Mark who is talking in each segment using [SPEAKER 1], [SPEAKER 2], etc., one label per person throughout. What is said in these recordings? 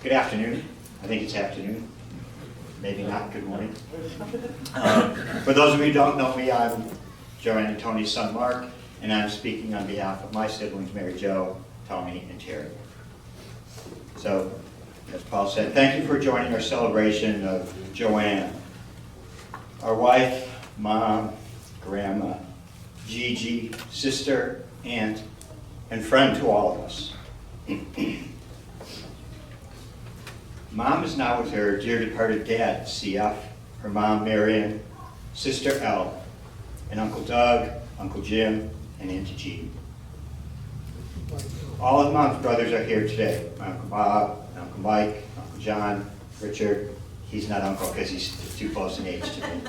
[SPEAKER 1] Good afternoon. I think it's afternoon. Maybe not. Good morning. For those of you who don't know me, I'm Joanne and Tony's son, Mark, and I'm speaking on behalf of my siblings, Mary Jo, Tony, and Terry. So, as Paul said, thank you for joining our celebration of Joanne, our wife, mom, grandma, Gigi, sister, aunt, and friend to all of us. Mom is now with her dear departed dad, CF, her mom, Marion, sister, Elle, and Uncle Doug, Uncle Jim, and Auntie Jean. All of Mom's brothers are here today. My Uncle Bob, Uncle Mike, Uncle John, Richard. He's not uncle because he's too close in age to me.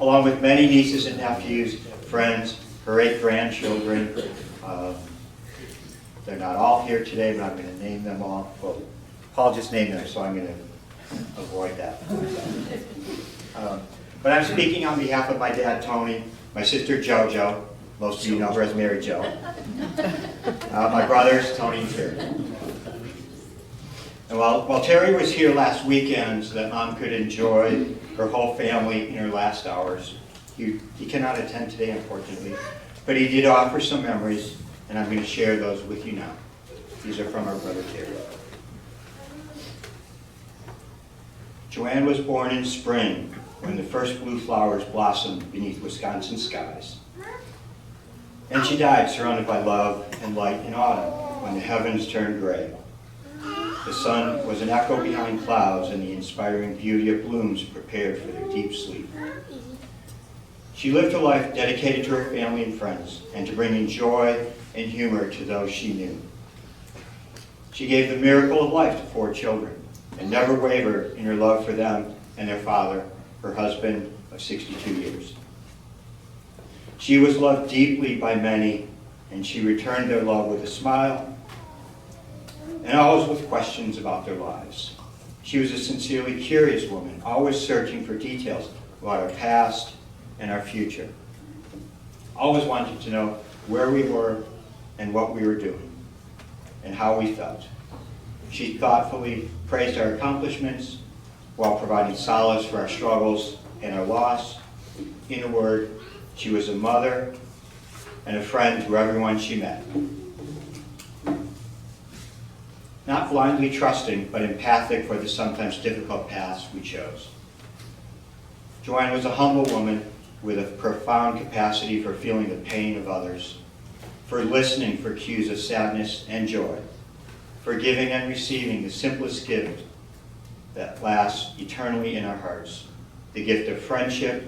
[SPEAKER 1] Along with many nieces and nephews, friends, her 8 grandchildren. They're not all here today, but I'm going to name them all. Well, Paul just named them, so I'm going to avoid that. But I'm speaking on behalf of my dad, Tony, my sister, JoJo. Most of you know her as Mary Jo. My brothers, Tony and Terry. And while Terry was here last weekend so that Mom could enjoy her whole family in her last hours, he cannot attend today, unfortunately, but he did offer some memories, and I'm going to share those with you now. These are from our brother Terry. Joanne was born in spring when the first blue flowers blossomed beneath Wisconsin skies. And she died surrounded by love and light in autumn when the heavens turned gray. The sun was an echo behind clouds, and the inspiring beauty of blooms prepared for their deep sleep. She lived a life dedicated to her family and friends, and to bringing joy and humor to those she knew. She gave the miracle of life to 4 children, and never wavered in her love for them and their father, her husband of 62 years. She was loved deeply by many, and she returned their love with a smile, and always with questions about their lives. She was a sincerely curious woman, always searching for details about our past and our future. Always wanting to know where we were and what we were doing and how we felt. She thoughtfully praised our accomplishments while providing solace for our struggles and our loss. In a word, she was a mother and a friend to everyone she met. Not blindly trusting, but empathic for the sometimes difficult paths we chose. Joanne was a humble woman with a profound capacity for feeling the pain of others, for listening for cues of sadness and joy, for giving and receiving the simplest gift that lasts eternally in our hearts, the gift of friendship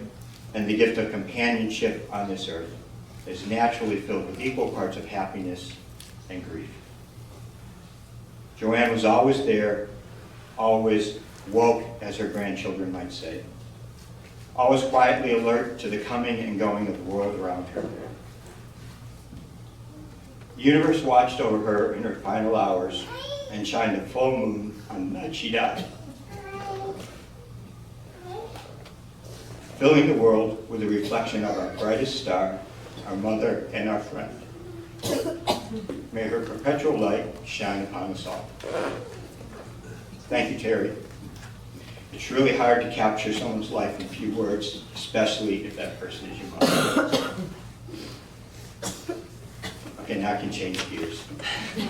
[SPEAKER 1] and the gift of companionship on this earth is naturally filled with equal parts of happiness and grief. Joanne was always there, always woke, as her grandchildren might say, always quietly alert to the coming and going of the world around her. The universe watched over her in her final hours and shined a full moon on the night she died, filling the world with a reflection of our brightest star, our mother and our friend. May her perpetual light shine upon us all. Thank you, Terry. It's really hard to capture someone's life in a few words, especially if that person is your mother. Okay, now I can change gears.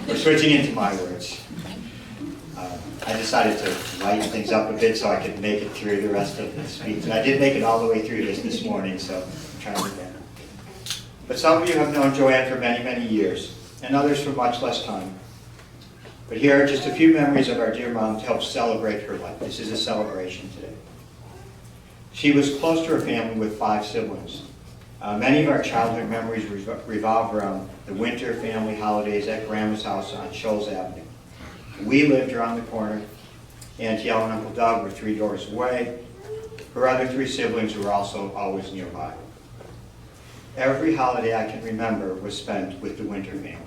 [SPEAKER 1] We're switching into my words. I decided to lighten things up a bit so I could make it through the rest of the speech. And I did make it all the way through this morning, so I'm trying to get it. But some of you have known Joanne for many, many years, and others for much less time. But here are just a few memories of our dear mom to help celebrate her life. This is a celebration today. She was close to her family with 5 siblings. Many of our childhood memories revolve around the winter family holidays at Grandma's house on Shoals Avenue. We lived around the corner. Auntie Elle and Uncle Doug were 3 doors away. Her other 3 siblings were also always nearby. Every holiday I can remember was spent with the Winter family.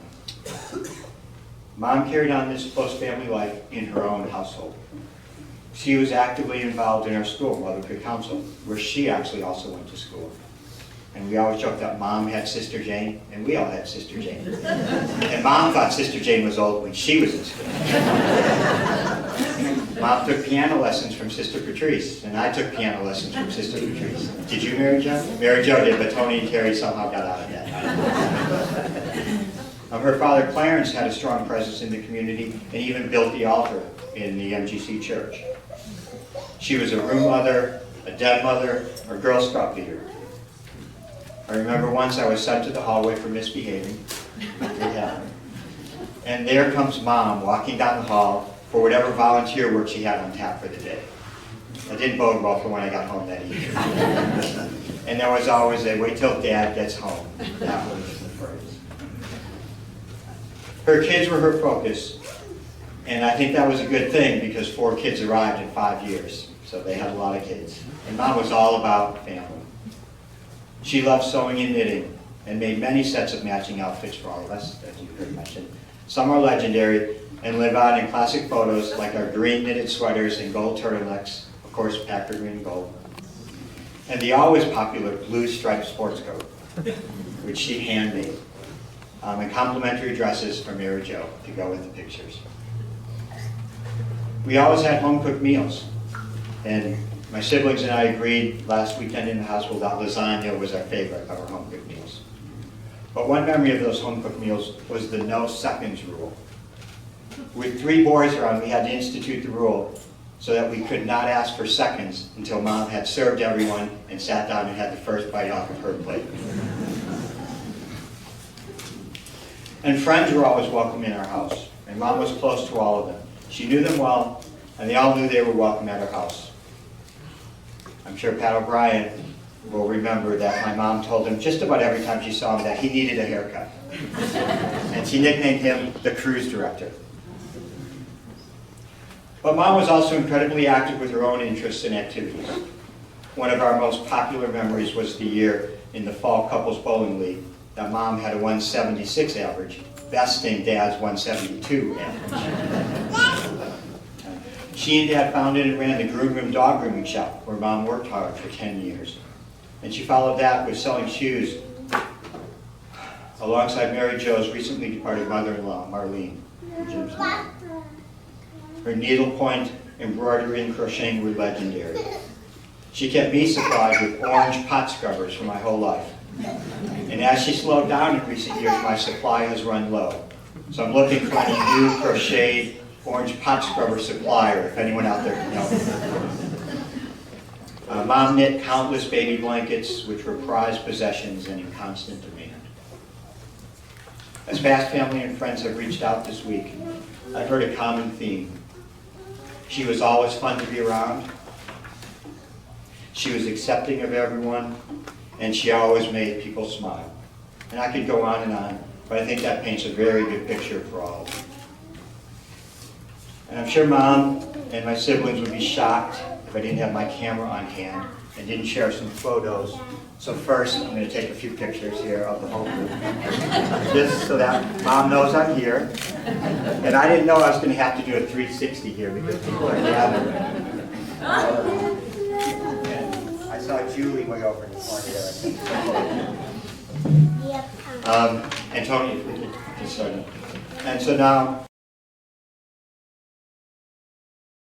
[SPEAKER 1] Mom carried on this close family life in her own household. She was actively involved in our school, Motherhood Council, where she actually also went to school. And And we always joked that Mom had Sister Jane, and we all had Sister Jane. And Mom thought Sister Jane was old when she was in school. Mom took piano lessons from Sister Patrice, and I took piano lessons from Sister Patrice. Did you, Mary Jo? Mary Jo did, but Tony and Terry somehow got out of that. Her father, Clarence, had a strong presence in the community and even built the altar in the MGC church. She was a room mother, a dead mother, or Girl Scout leader. I remember once I was sent to the hallway for misbehaving. And there comes Mom walking down the hall for whatever volunteer work she had on tap for the day. That didn't bode well for when I got home that evening. And there was always a wait till Dad gets home. That was the phrase. Her kids were her focus, and I think that was a good thing because 4 kids arrived in 5 years, so they had a lot of kids. And Mom was all about family. She loved sewing and knitting and made many sets of matching outfits for all of us, as you heard mentioned. Some are legendary and live on in classic photos like our green knitted sweaters and gold turtlenecks, of course Packer green and gold, and the always popular blue striped sports coat, which she handmade, and complimentary dresses for Mary Jo to go with the pictures. We always had home-cooked meals, and my siblings and I agreed last weekend in the household that lasagna was our favorite of our home-cooked meals. But one memory of those home-cooked meals was the no seconds rule. With 3 boys around, we had to institute the rule so that we could not ask for seconds until Mom had served everyone and sat down and had the first bite off of her plate. And friends were always welcome in our house, and Mom was close to all of them. She knew them well, and they all knew they were welcome at her house. I'm sure Pat O'Brien will remember that my mom told him just about every time she saw him that he needed a haircut. And she nicknamed him the cruise director. But Mom was also incredibly active with her own interests and activities. One of our most popular memories was the year in the Fall Couples Bowling League that Mom had a 176 average, besting Dad's 172 average. She and Dad founded and ran the Groom Room dog grooming shop where Mom worked hard for 10 years. And she followed that with selling shoes alongside Mary Jo's recently departed mother-in-law, Marlene, Jim's mom. Her needlepoint, embroidery, and crocheting were legendary. She kept me supplied with orange pot scrubbers for my whole life. And as she slowed down in recent years, my supply has run low. So I'm looking for any new crocheted orange pot scrubber supplier, if anyone out there can help me. Mom knit countless baby blankets, which were prized possessions and in constant demand. As past family and friends have reached out this week, I've heard a common theme. She was always fun to be around. She was accepting of everyone, and she always made people smile. And I could go on, but I think that paints a very good picture for all of you. And I'm sure Mom and my siblings would be shocked if I didn't have my camera on hand and didn't share some photos. So first, I'm going to take a few pictures here of the whole group, just so that Mom knows I'm here. And I didn't know I was going to have to do a 360 here because people are gathering. And I saw Julie way over in the corner there. And Tony, if we could just start. And so now,